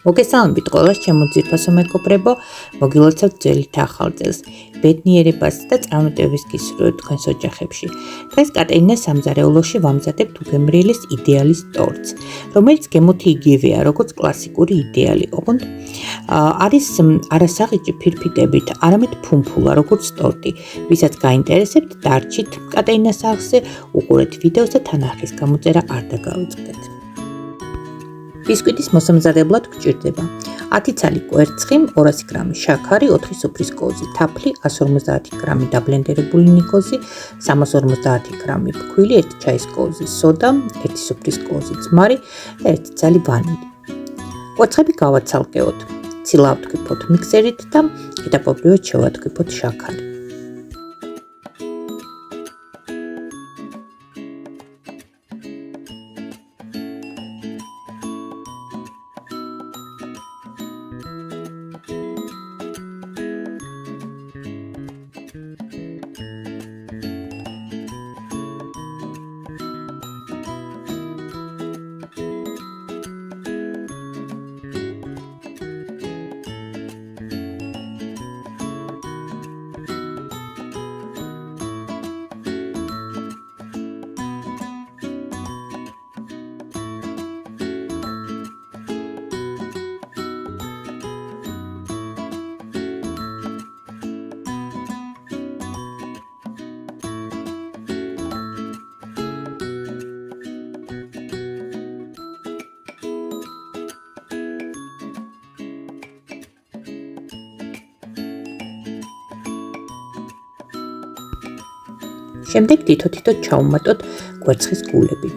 მოგესალმებით ყველას, ჩემო ძირფასო მეგობრებო, მოგილოცავთ ძველით ახალ წელს, ბედნიერებას და წარმატებების გისურვებთ თქვენს ოჯახებში. დღეს კატერინას სამზარეულოში ვამზადებთ უგემრიელის იდეალის ტორტს, რომელიც გემოთი იგივეა, როგორც კლასიკური იდეალი, ოღონდ არის არასაღიჭი ფირფიტებით, არამედ ფუმფულა, როგორც ტორტი. ვისაც გაინტერესებთ, დარჩით კატერინას სახლზე, უყურეთ ვიდეოს და თანახის გამოწერა არ დაგავიწყდეთ. ბისკვიტის მოსამზადებლად გვჭირდება 10 ცალი კვერცხი, 200 გრამი შაქარი, 4 სუფრის კოზი, თაფლი, 150 გრამი დაბლენდერებული ნიკოზი, 350 გრამი ფქვილი, 1 ჩაის კოზი სოდა, 1 სუფრის კოზი ძმარი და 1 ცალი ვანილი. კვერცხები გავაცალკეოთ, ცილა ავთქვიფოთ მიქსერით და ეტაპობრივად შევათქვიფოთ შაქარი. შემდეგ თითო-თითო ჩავუმატოთ კვერცხის გულები.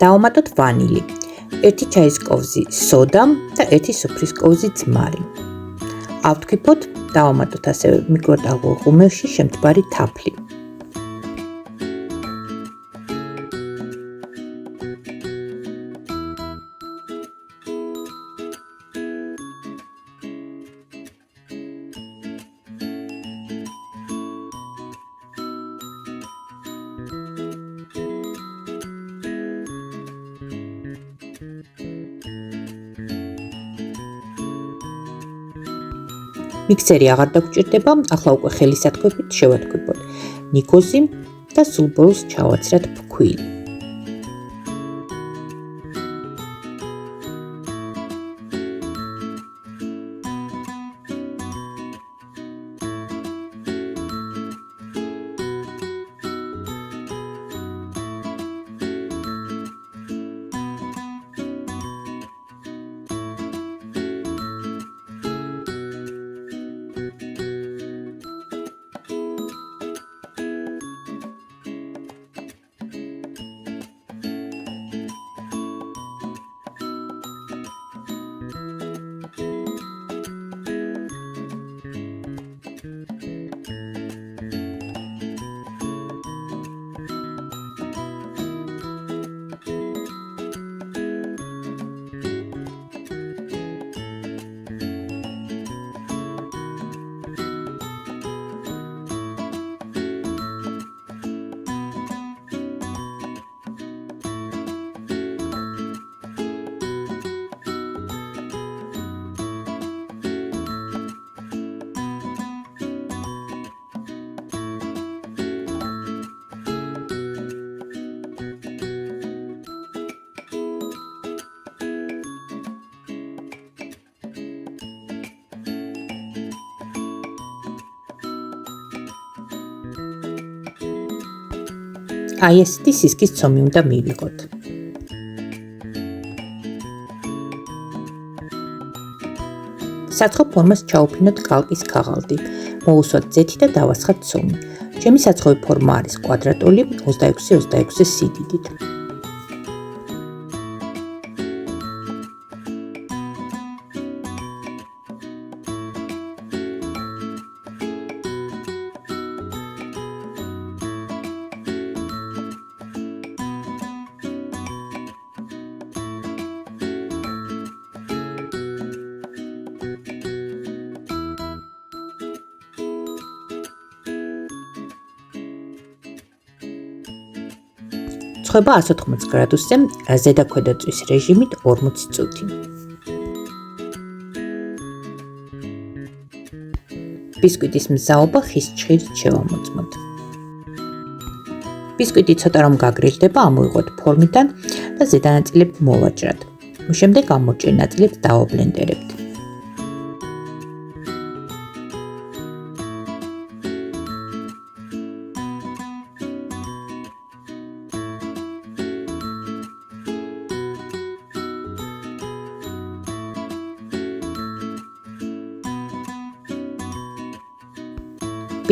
დავუმატოთ ვანილი. 1 ჩაის კოვზი სოდა და 1 სუფრის კოვზი ძმარი. ავთქვიფოთ, დავამატოთ ასევე მიკროტალღურ ღუმელში შემთბარი თაფლი. მიქსერი აღარ დაგჭირდება, ახლა უკვე ხელისათქვებით შევათქვიფოთ ნიკოზი და სულ ბოლოს ჩავაცრათ ფქვილი. აი ესეთი სისქის ცომი უნდა მივიღოთ. საცხობ ფორმას ჩაუფინოთ კალკის ქაღალდი, მოუსვათ ზეთი და დავასხათ ცომი. ჩემი საცხობი ფორმა არის კვადრატული 26-26 სიდიდით. სხვება 180 გრადუსზე ზედაქვედაწვის რეჟიმით 40 წუთი. ბისკვიტის მზაობა ხის ჭხირით შევამოწმოთ. ბისკვიტი ცოტა რომ გაგრილდება, ამოიღოთ ფორმიდან და ზედა ნაწილები მოვაჭრათ. შემდეგ ამორჭრილ ნაწილებს დავაბლენდერებთ.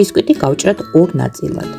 ბისკვიტი გავჭრათ ორ ნაწილად.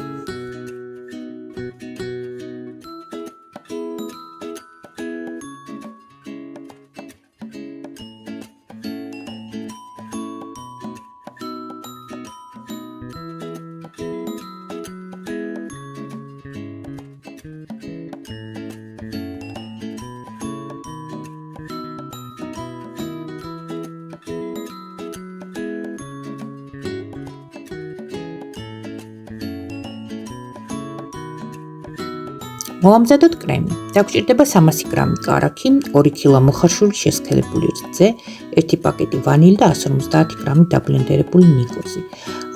მოვამზადოთ კრემი. დაგჭირდება 300 გრამი კარაქი, 2 კილო მოხარშული შესქელებული რძე, 1 პაკეტი ვანილი და 150 გრამი დაბლენდერებული ნიკოზი.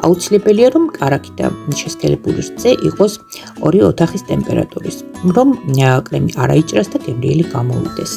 აუცილებელია რომ კარაქი და შესქელებული რძე იყოს 2 ოთახის ტემპერატურის, რომ კრემი არ აიჭრას და გემრიელი გამოვიდეს.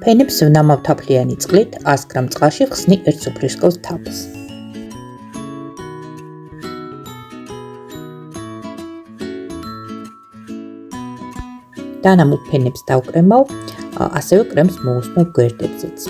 ფენებს ვნამავ თაფლიანი წყლით 100 გრამ წყალში ხსნი 1 სუფრისკოვის თაფლს. დანამულ ფენებს დავკრემავ, ასევე კრემს მოვუსმევ გვერდებზეც.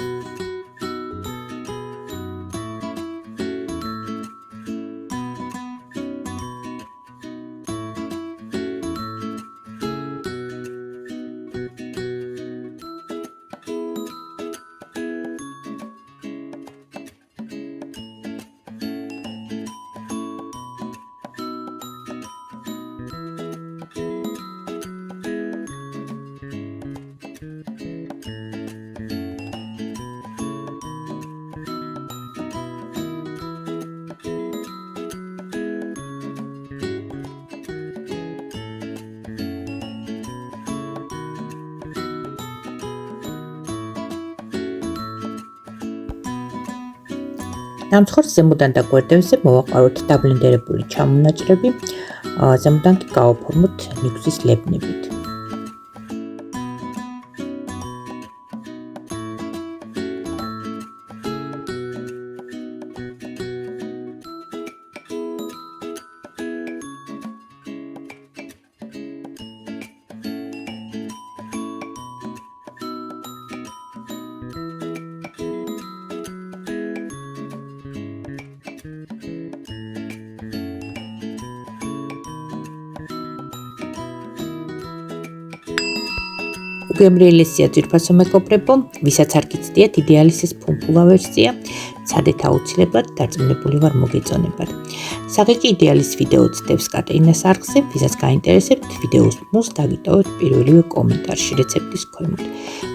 დამცხორ ზემოდან და გვერდებზე მოვაყაროთ დაბლენდერებული ჩამონაჭრები, ზემოდან კი გავაფორმოთ ნიკოზის ლებნებით. უგემრიელესია ძვირფასო მეგობრებო, ვისაც არ გიცდიათ იდეალისის ფუმფულა ვერსია, ცადეთ აუცილებლად დარწმუნებული ვარ მოგეწონებათ. საღიჭი იდეალის ვიდეო ცდებს კატერინას არხზე, ვისაც გაინტერესებთ ვიდეოს მუს დაგიტოვეთ პირველივე კომენტარში რეცეპტის ქვემოთ.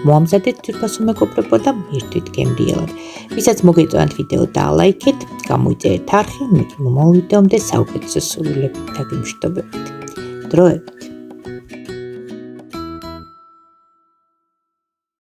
მოამზადეთ ძვირფასო მეგობრებო და მირთვით გემრიელად. ვისაც მოგეწონათ ვიდეო დაალაიქეთ, გამოიწერეთ არხი, მომავალ ვიდეომდე საუკეთესო სურვილებით და გემშვიდობებით. დროებით.